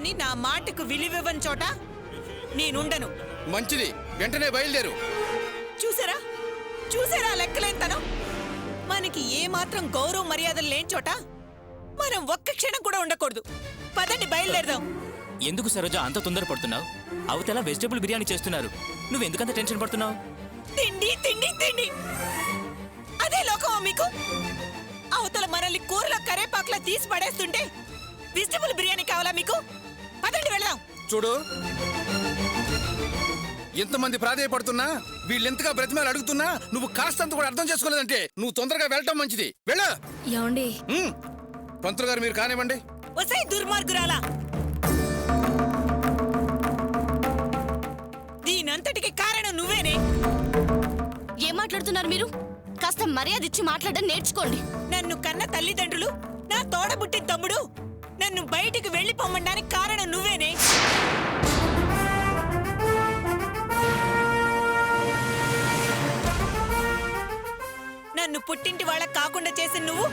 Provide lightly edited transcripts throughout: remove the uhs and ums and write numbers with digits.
కానీ నా మాటకు విలువివ్వని చోట నేనుండను. మంచిది, వెంటనే బయలుదేరు. చూసారా చూసారా లెక్కలేంతనం? మనకి ఏమాత్రం గౌరవ మర్యాదలు లేని చోట మనం ఒక్క క్షణం కూడా ఉండకూడదు. పదండి బయలుదేరదాం. ఎందుకు సరోజ అంత తొందరపడుతున్నావు? అవతల వెజిటబుల్ బిర్యానీ చేస్తున్నారు, నువ్వెందుకంత టెన్షన్ పడుతున్నావు? తిండి తిండి తిండి అదే లోకమా మీకు? అవతల మనల్ని కూరలో కరేపాకులా తీసి పడేస్తుంటే వెజిటబుల్ బిర్యానీ కావాలా మీకు? పదండి వెళ్దాం. చూడు, ఎంతమంది ప్రాధేయపడుతున్నా, వీళ్ళెంతగా బ్రతిమాలు అడుగుతున్నా నువ్వు కాస్తంత కూడా అర్థం చేసుకోలేదంటే నువ్వు తొందరగా వెళ్ళటం మంచిది. వెళ్ళు. ఏమండి? పంతులు గారు మీరు కానివ్వండి. ఒసై దుర్మార్గురాలా, దీనంతటికి కారణం నువ్వేనే. ఏం మాట్లాడుతున్నారు మీరు? కాస్త మర్యాద ఇచ్చి మాట్లాడడం నేర్చుకోండి. నన్ను కన్న తల్లిదండ్రులు, నా తోడబుట్టి తమ్ముడు నన్ను బయటికి వెళ్లిపోమనడానికి కారణం నువ్వేనే. నన్ను పుట్టింటి వాళ్ళ కాకుండా చేసిన నువ్వు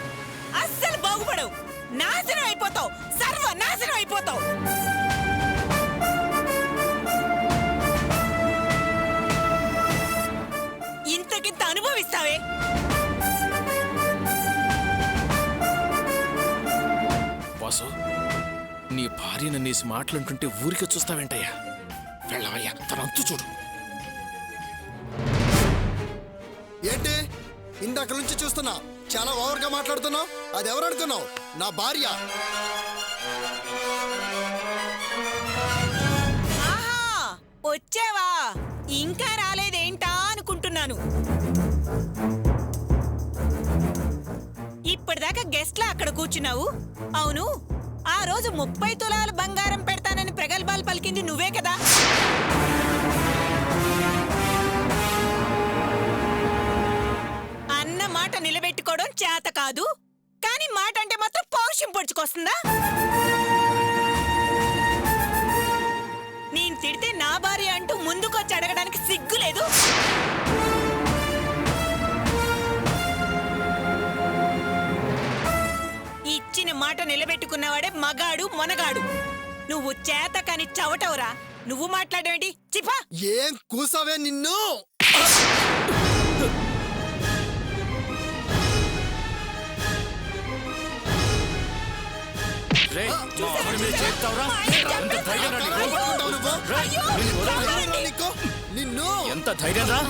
అస్సలు బాగుపడవు. నాశనం అయిపోతావు, సర్వనాశనం అయిపోతావు. ఇంతకింత అనుభవిస్తావే. వాసు, నీ భార్యను నేసి మాట్లాడుతుంటే ఊరికే చూస్తావేంటయ్యా? వెళ్ళవయ్యా, తనంతు చూడు. ఏంటి ఇందాక నుంచి చూస్తున్నా, చాలా ఓవర్గా మాట్లాడుతున్నావు. అది ఎవరు అనుకున్నావు? నా భార్య. ఆహా, వచ్చావా? ఇంకా రాలేదేంటా అనుకుంటున్నాను. ఇప్పటిదాకా గెస్ట్లా అక్కడ కూర్చున్నావు. అవును, ఆ రోజు 30 తులాల బంగారం పెడతానని ప్రగల్భాలు పలికింది నువ్వే కదా? అన్న మాట నిలబెట్టుకోవడం చేత కాదు, కానీ మాట అంటే మాత్రం పౌరుషం పొడుచుకొస్తుందా? నేను తిడితే నా భార్య అంటూ ముందుకొచ్చి అడగడానికి సిగ్గు లేదు? ఇచ్చిన మాట నిలబెట్టుకున్నవాడే మగాడు మొనగాడు. నువ్వు చేత కాని చవటవురా. నువ్వు మాట్లాడేంటి? చిపా. ఏం కూసావే నిన్ను? నిన్ను ఎంత ధైర్యం రా?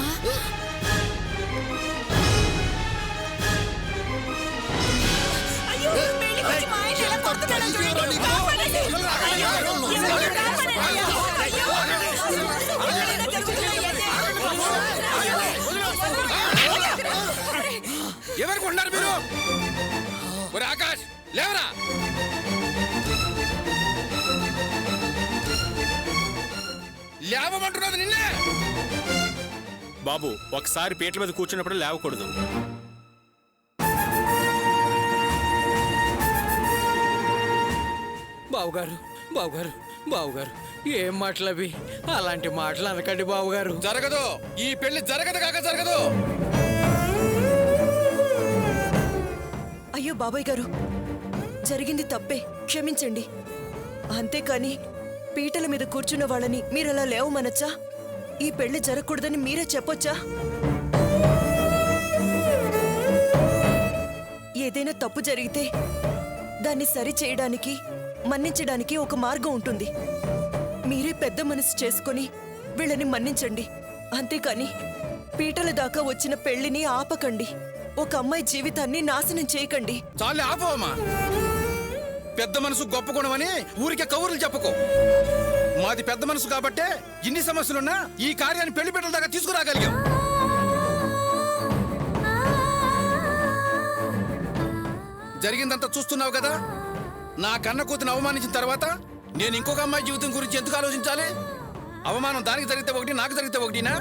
ఎవరికి ఉన్నారు మీరు? ఒరే ఆకాష్, లేవరా. లేవమంటున్నది నిన్నే. బాబు, ఒకసారి పీటల మీద కూర్చున్నప్పుడు లేవకూడదు. బావుగారు, బావుగారు, బావుగారు, ఏం మాటలవి? అలాంటి మాటలు అనకండి బావుగారు. జరగదు, ఈ పెళ్లి జరగదు కాక జరగదు. అయ్యో బాబాయ్ గారు, జరిగింది తప్పే, క్షమించండి. అంతేకాని పీటల మీద కూర్చున్న వాళ్ళని మీరలా లేవమనొచ్చా? ఈ పెళ్లి జరగకూడదని మీరే చెప్పొచ్చా? ఏదైనా తప్పు జరిగితే దాన్ని సరి చేయడానికి, మన్నించడానికి ఒక మార్గం ఉంటుంది. మీరే పెద్ద మనసు చేసుకొని వీళ్ళని మన్నించండి. అంతేకాని పీటల దాకా వచ్చిన పెళ్లిని ఆపకండి. ఒక అమ్మాయి జీవితాన్ని నాశనం చేయకండి. చాలే, ఆపోవమ్మా. పెద్ద మనసు గొప్ప గుణమని ఊరికే కౌరులు చెప్పుకో. మాది పెద్ద మనసు కాబట్టే ఇన్ని సమస్యలున్నా ఈ కార్యాన్ని పెళ్లి పెట్టల దాకా తీసుకురాగలిగాం. జరిగిందంతా చూస్తున్నావు కదా. నా కన్న కూతుని అవమానించిన తర్వాత నేను ఇంకొక అమ్మాయి జీవితం గురించి ఎందుకు ఆలోచించాలి? అవమానం దానికి జరిగితే ఒకటి, నాకు జరిగితే ఒకటినా?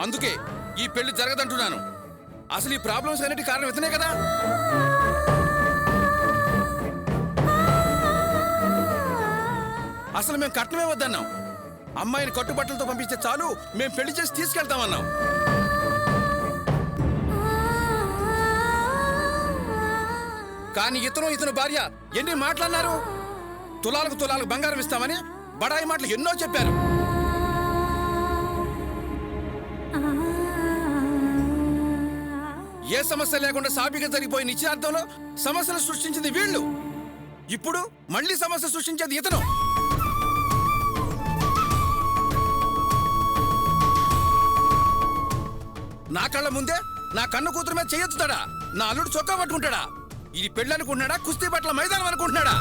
అందుకే ఈ పెళ్లి జరగదంటున్నాను. అసలు ఈ ప్రాబ్లమ్స్ అన్నిటి కారణం ఇతనే కదా. అసలు మేము కట్నమే వద్దన్నాం. అమ్మాయిని కట్టుబట్టలతో పంపిస్తే చాలు, మేము పెళ్లి చేసి తీసుకెళ్తామన్నాం. కానీ ఇతను భార్య ఎన్ని మాటలన్నారు? తులాలకు తులాలకు బంగారం ఇస్తామని బడాయి మాటలు ఎన్నో చెప్పారు. ఏ సమస్య లేకుండా సాఫీగా జరిగిపోయిన నిశ్చయార్థంలో సమస్యలు సృష్టించింది వీళ్ళు. ఇప్పుడు మళ్ళీ సమస్య సృష్టించేది ఇతను. నా కళ్ళ ముందే నా కన్ను కూతురు మీద చేయొచ్చుతాడా? నా అల్లుడు చొక్కా పట్టుకుంటాడా? ఇది పెళ్ళి అనుకుంటున్నాడా? కుస్తీ బట్టల మైదానం అనుకుంటున్నాడా?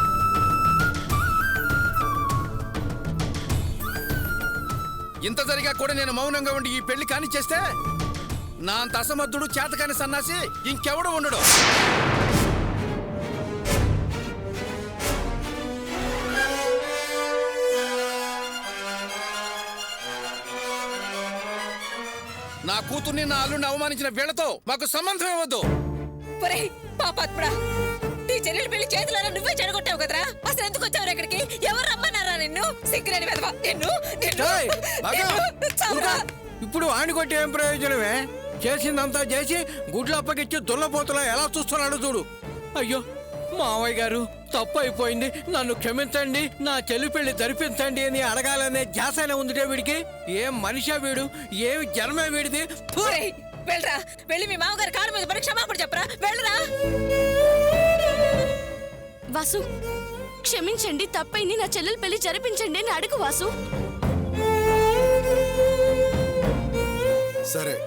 ఇంత జరిగా కూడా నేను మౌనంగా ఉండి ఈ పెళ్లి కానిచ్చేస్తే నా అంత అసమర్థుడు చేతకాని సన్నాసి ఇంకెవడు ఉండడు. నా కూతుర్ని నా అల్లుడిని అవమానించిన వీళ్లతో మాకు సంబంధం ఇవ్వద్దు. ఒరేయ్ పాపాత్ముడా, నీ చెల్లెలు పెళ్లి చేతులారా నువ్వే చెడగొట్టావు కదరా. అసలు ఎందుకు వచ్చావు ఇక్కడికి? ఎవరు రమ్మన్నారా నిన్ను? సిగ్గులేని వెధవా. ఏయ్, బాగా, ఊరుకో. ఇప్పుడు ఆని కొట్టి ఏం ప్రయోజనమే? చేసిందంతా చేసి గుడ్లు అప్పగిచ్చి దున్నపోతులా ఎలా చూస్తున్నాడు చూడు. అయ్యో మావయ్య గారు, తప్పు అయిపోయింది, నన్ను క్షమించండి, నా చెల్లి పెళ్లి జరిపించండి అని అడగాలనే ధ్యాసనే ఉందిటే వీడికి. ఏం మనిషా వీడు, ఏమి జన్మే వీడిది. ఫు! ఒరేయ్, వెళ్ళరా, వెళ్ళి మీ మామగారి కారు మీద పడి క్షమాపణ చెప్పరా. వెళ్ళరా. వాసు, క్షమించండి, తప్పైంది, నా చెల్లెలు పెళ్లి జరిపించండి అని అడుగు వాసు. సరే,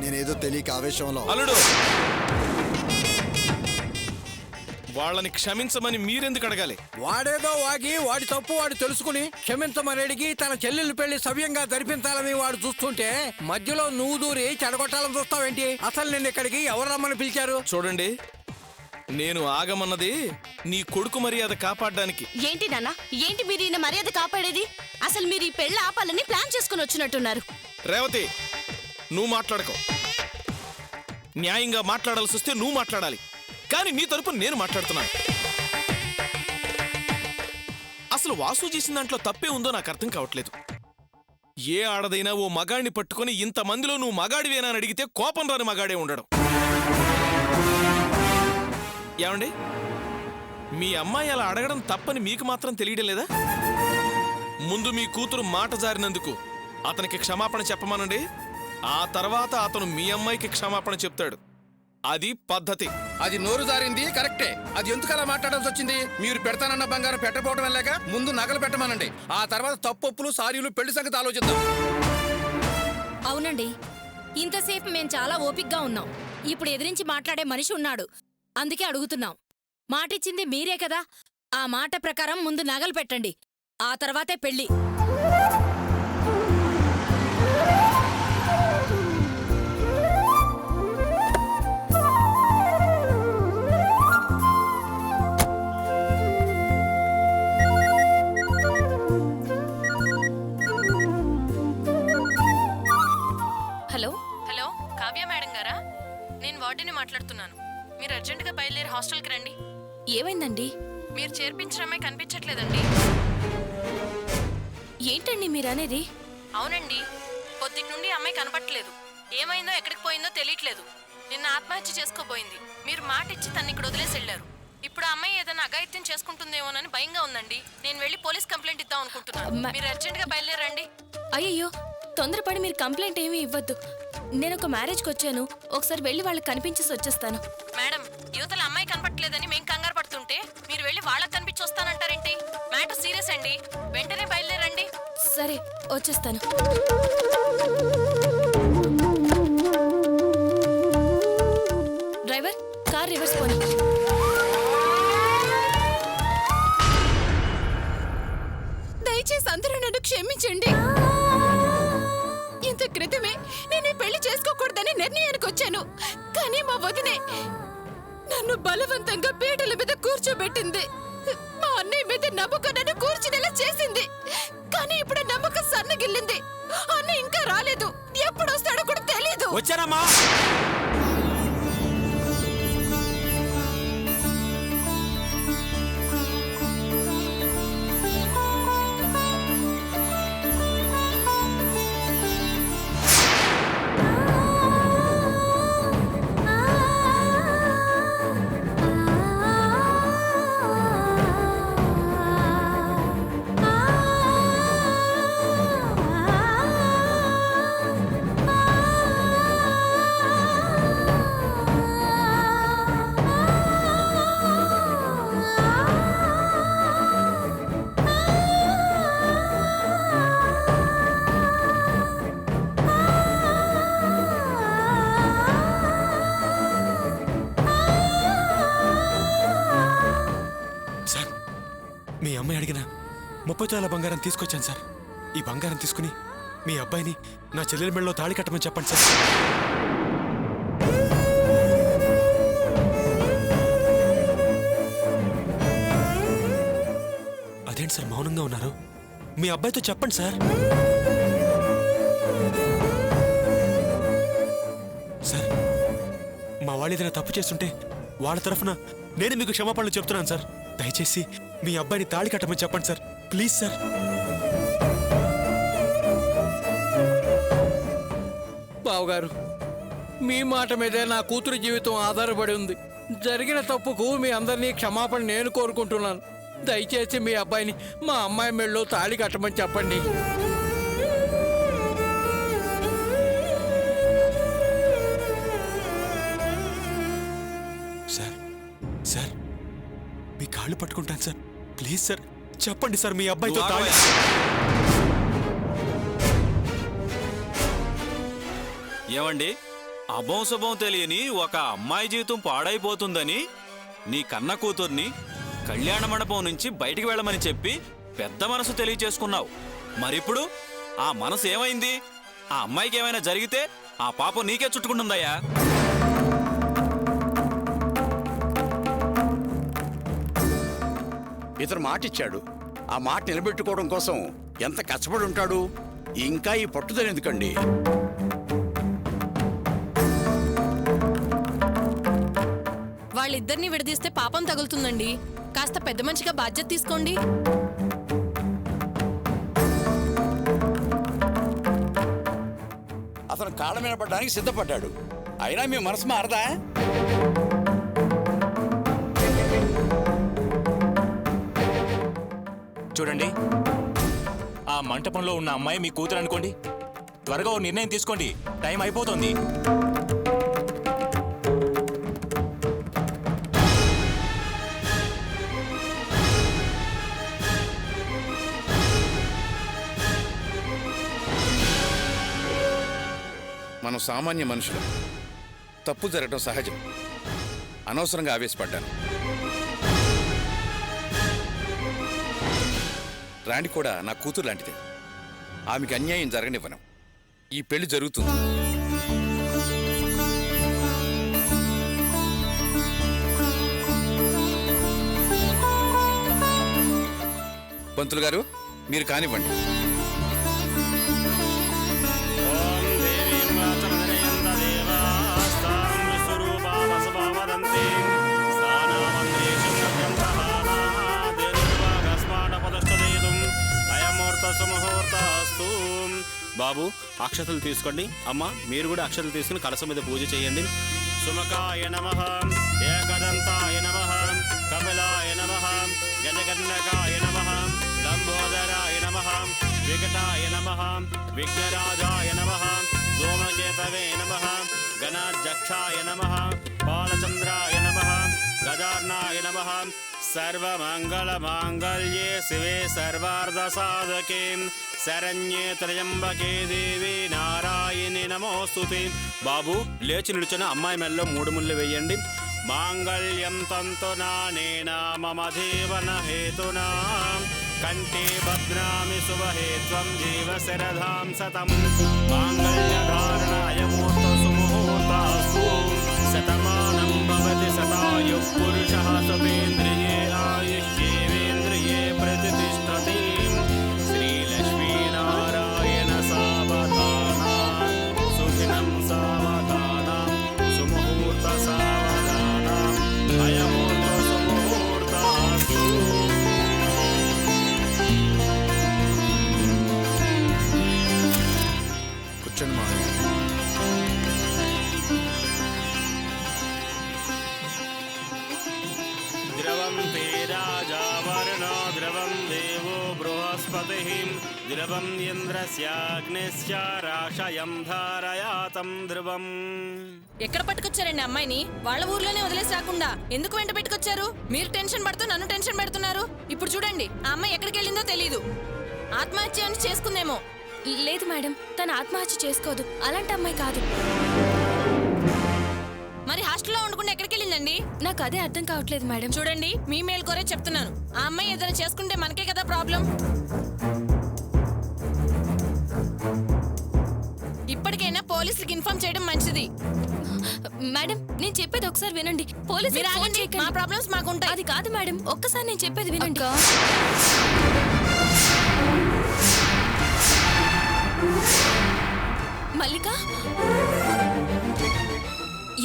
నేనేదో తెలియక ఆవేశంలో. అల్లుడు, వాళ్ళని క్షమించమని మీరెందుకు అడగాలి? వాడేదో వాగి వాడి తప్పు వాడు తెలుసుకుని క్షమించమని అడిగి తన చెల్లెలు పెళ్లి సవ్యంగా జరిపించాలని వాడు చూస్తుంటే మధ్యలో నువ్వు దూరి చెడగొట్టాలని చూస్తావేంటి? అసలు నిన్ను ఇక్కడికి ఎవరు రమ్మని పిలిచారు? చూడండి, నేను ఆగమన్నది నీ కొడుకు మర్యాద కాపాడడానికి. ఏంటి నాన్న, ఏంటి మీరు ఈయన మర్యాద కాపాడేది? అసలు మీరు ఈ పెళ్లి ఆపాలని ప్లాన్ చేసుకుని వచ్చినట్టున్నారు. రేవతి, నువ్వు మాట్లాడకు. న్యాయంగా మాట్లాడాల్సి వస్తే నువ్వు మాట్లాడాలి, కానీ నీ తరపున నేను మాట్లాడుతున్నాను. అసలు వాసు చేసిన దాంట్లో తప్పే ఉందో నాకు అర్థం కావట్లేదు. ఏ ఆడదైనా ఓ మగాడిని పట్టుకొని ఇంతమందిలో నువ్వు మగాడివేనా అని అడిగితే కోపం రాని మగాడే ఉండడం. ఏమండి, మీ అమ్మాయి అలా అడగడం తప్పని మీకు మాత్రం తెలియడం లేదా? ముందు మీ కూతురు మాట జారినందుకు అతనికి క్షమాపణ చెప్పమనండి. ఆ తర్వాత అతను మీ అమ్మాయికి క్షమాపణ చెప్తాడు. అది పద్ధతి. అది నోరు జారింది కరెక్టే. అది ఎందుకు అలా మాట్లాడాల్సి వచ్చింది? మీరు పెడతానన్న బంగారం పెట్టకపోవడం వెళ్ళాక ముందు నగలు పెట్టమనండి. ఆ తర్వాత తప్పొప్పులు, సారీలు, పెళ్లి సంగతి ఆలోచిద్దాం. అవునండి, ఇంతసేపు మేం చాలా ఓపిగ్గా ఉన్నాం. ఇప్పుడు ఎదిరించి మాట్లాడే మనిషి ఉన్నాడు, అందుకే అడుగుతున్నాం. మాటిచ్చింది మీరే కదా, ఆ మాట ప్రకారం ముందు నగలు పెట్టండి, ఆ తర్వాతే పెళ్లి. హలో హలో, కావ్య మేడం గారా? నేను వార్డెన్ని మాట్లాడుతున్నాను. మీరు అర్జెంటుగా బయలుదేరి హాస్టల్కి రండి. ఏమైందండి? మీరు చేర్పించిన అమ్మాయి కనిపించట్లేదండి. ఏంటండి మీరనేది? అవునండి, పొద్దుటి నుండి అమ్మాయి కనపట్లేదు. ఏమైందో ఎక్కడికి పోయిందో తెలియట్లేదు. నిన్న ఆత్మహత్య చేసుకోబోయింది. మీరు మాట ఇచ్చి తన్ని ఇక్కడ వదిలేసి వెళ్ళారు. ఇప్పుడు ఆ అమ్మాయి ఏదైనా అఘాయిత్యం చేసుకుంటుందేమోనని భయంగా ఉందండి. నేను వెళ్ళి పోలీస్ కంప్లైంట్ ఇద్దాం అనుకుంటున్నాను. మీరు అర్జెంటుగా బయలుదేరండి. అయ్యయ్యో, తొందరపడి మీరు కంప్లైంట్ ఏమీ ఇవ్వద్దు. నేను ఒక మ్యారేజ్కి వచ్చాను, ఒకసారి వెళ్ళి వాళ్ళకి కనిపించేసి వచ్చేస్తాను. మేడం, యువతల అమ్మాయి కనపట్లేదని మేం కంగారు పడుతుంటే మీరు వెళ్ళి వాళ్ళకి కనిపించి వస్తానంటారేంటి? మ్యాటర్ సీరియస్ అండి, వెంటనే బయలుదేరండి. సరే, వచ్చేస్తాను. డ్రైవర్, కార్ రివర్స్ పోనీ. దయచేసి అందరూ నన్ను క్షమించండి. ఇంత క్రితమే నేను ఈ పెళ్లి చేసుకోకూడదని నిర్ణయానికి వచ్చాను. కానీ మా వదినే నన్ను బలవంతంగా పీటల మీద కూర్చోబెట్టింది. మా అన్నయ్య మీద నమ్మకం నన్ను కూర్చునేలా చేసింది. కానీ ఇప్పుడు నమ్మకం సన్నగిల్లింది. అన్నయ్య ఇంకా రాలేదు, ఎప్పుడు వస్తాడో కూడా తెలీదు. వచ్చానమ్మా. మీ అమ్మాయి అడిగిన 30 తులాల బంగారం తీసుకొచ్చాను సార్. ఈ బంగారం తీసుకుని మీ అబ్బాయిని నా చెల్లెలి మెడలో తాళి కట్టమని చెప్పండి సార్. అదేంటి సార్ మౌనంగా ఉన్నారు? మీ అబ్బాయితో చెప్పండి సార్. సార్, మా వాళ్ళు ఏదైనా తప్పు చేస్తుంటే వాళ్ళ తరఫున నేను మీకు క్షమాపణలు చెప్తున్నాను సార్. దయచేసి మీ అబ్బాయిని తాళి కట్టమని చెప్పండి సార్, ప్లీజ్ సార్. బావగారు, మీ మాట మీదే నా కూతురు జీవితం ఆధారపడి ఉంది. జరిగిన తప్పుకు మీ అందరినీ క్షమాపణ నేను కోరుకుంటున్నాను. దయచేసి మీ అబ్బాయిని మా అమ్మాయి మెళ్ళలో తాళి కట్టమని చెప్పండి. సార్, సార్, మీ కాళ్ళు పట్టుకుంటాను సార్, ప్లీజ్ సార్, చెప్పండి సార్ మీ అబ్బాయితో తాళి. ఏమండి, అభం శుభం తెలియని ఒక అమ్మాయి జీవితం పాడైపోతుందని నీ కన్న కూతుర్ని కళ్యాణ మండపం నుంచి బయటికి వెళ్ళమని చెప్పి పెద్ద మనసు తెలియచేసుకున్నావు. మరిప్పుడు ఆ మనసు ఏమైంది? ఆ అమ్మాయికి ఏమైనా జరిగితే ఆ పాపం నీకే చుట్టుకుంటుందయ్యా. ఇతను మాట ఇచ్చాడు. ఆ మాట నిలబెట్టుకోవడం కోసం ఎంత కష్టపడి ఉంటాడు. ఇంకా ఈ పట్టుదల ఎందుకండి? వాళ్ళిద్దరిని విడదీస్తే పాపం తగులుతుందండి. కాస్త పెద్ద మనిషిగా బాధ్యత తీసుకోండి. అతను కాళ్ళ మీద పడడానికి సిద్ధపడ్డాడు. అయినా మీ మనసు మారదా? చూడండి, ఆ మంటపంలో ఉన్న అమ్మాయి మీ కూతురు అనుకోండి. త్వరగా ఓ నిర్ణయం తీసుకోండి, టైం అయిపోతుంది. మనం సామాన్య మనుషులు. తప్పు జరగడం సహజం. అనవసరంగా ఆవేశపడ్డాను. రాణి కూడా నా కూతురు లాంటిదే. ఆమెకి అన్యాయం జరగనివ్వను. ఈ పెళ్లి జరుగుతుంది. పంతులు గారు, మీరు కానివ్వండి. బాబు, అక్షతలు తీసుకోండి. అమ్మ, మీరు కూడా అక్షతలు తీసుకుని కలశం మీద పూజ చేయండి. సుమకాయ నమః, ఏకదంతాయ నమః, కపిలాయ నమః, గజకర్ణకాయ నమః, లంబోదరాయ నమః, వికటాయ నమః, విఘ్నరాజాయ నమః, ధూమకేతవే నమః, గణాధ్యక్షాయ నమః, బాలచంద్రాయ నమః, గజార్ణాయ నమః. సర్వమంగళమాంగళ్యే శివే సర్వార్ధసాధకే శరణ్యే త్రయంబకే దేవి నారాయణి నమోస్తుతే. బాబు, లేచి నిలుచున్న అమ్మాయి మెల్లో 3 ముళ్ళు వేయండి. మాంగళ్యం తంతునానేన మమ జీవన హేతునా కంఠే భద్రామి శుభహే త్వం జీవ శరధాం శతం. మాంగళ్యధారణాయ ముహూర్త సుముహూర్తాస్తు. శతమానం భవతి శతాయుః పురుషః శతేంద్రియే ఆయుష్యేవేంద్రియే ప్రతిష్ఠతి. శ్రీలక్ష్మీనారాయణ సావధానం సుఖినం సావధానం సుముహూర్త సావధానం అయముహూర్త సుముహూర్తాస్తు. కూర్చోండి మా. ద్రవం తే రాజావర్ణో ద్రవం దేవో బృహస్పతిః ద్రవం ఇంద్రస్యాగ్నిశ్చ రాశయం ధారయాతం ధ్రువం. ఎక్కడ పట్టుకొచ్చారండి అమ్మాయిని? వాళ్ళ ఊర్లోనే వదిలేసి రాకుండా ఎందుకు వెంట పెట్టుకొచ్చారు? మీరు టెన్షన్ పడుతూ నన్ను టెన్షన్ పెడుతున్నారు. ఇప్పుడు చూడండి, ఆ అమ్మాయి ఎక్కడికి వెళ్ళిందో తెలీదు. ఆత్మహత్య అని చేసుకుందేమో. లేదు మేడం, తను ఆత్మహత్య చేసుకోదు. అలాంటి అమ్మాయి కాదు. మరి హాస్టల్లో ఉండకుండా ఎక్కడికి వెళ్ళింది? ఏమైందండి? నాకు అదే అర్థం కావట్లేదు మేడం. చూడండి, మీ మేలు కోరే చెప్తున్నాను. ఆ అమ్మాయి ఏదైనా చేసుకుంటే మనకే కదా ప్రాబ్లం. ఇప్పటికైనా పోలీసులకు ఇన్ఫార్మ్ చేయడం మంచిది. మేడం నేను చెప్పేది ఒకసారి వినండి. పోలీసు మీరు ఆగండి, మా ప్రాబ్లమ్స్ మాకుంటాయి. అది కాదు మేడం, ఒక్కసారి నేను చెప్పేది వినండి. మల్లిక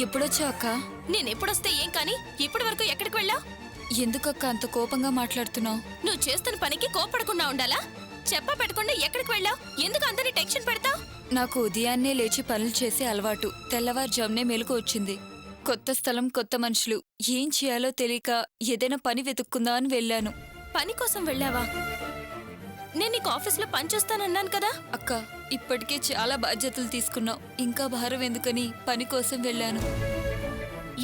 ఎప్పుడొచ్చా అక్క? నేను ఎప్పుడొస్తే ఏం కానీ ఇప్పటి వరకు ఎక్కడికి వెళ్ళావు? ఎందుకక్క అంత కోపంగా మాట్లాడుతున్నావు? నువ్వు చేస్తున్న పనికి కోపడకుండా ఉండాలా? చెప్ప పెట్టకుండా ఎక్కడికి వెళ్ళావు? ఎందుకు అందరి టెన్షన్ పెడతావు? నాకు ఉదయాన్నే లేచి పనులు చేసే అలవాటు. తెల్లవారుజామునే మెలకు వచ్చింది. కొత్త స్థలం, కొత్త మనుషులు, ఏం చేయాలో తెలియక ఏదైనా పని వెతుక్కుందా అని వెళ్ళాను. పని కోసం వెళ్ళావా? నేను నీకు ఆఫీస్లో పని చూస్తానన్నాను కదా. అక్క ఇప్పటికే చాలా బాధ్యతలు తీసుకున్నావు, ఇంకా భారం ఎందుకని పని కోసం వెళ్ళాను.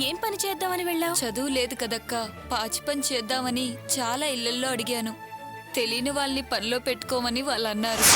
ఏం పని చేద్దామని వెళ్ళావు? చదువు లేదు కదక్క, పాచి పని చేద్దామని చాలా ఇళ్లల్లో అడిగాను. తెలియని వాళ్ళని పనిలో పెట్టుకోమని వాళ్ళు అన్నారు.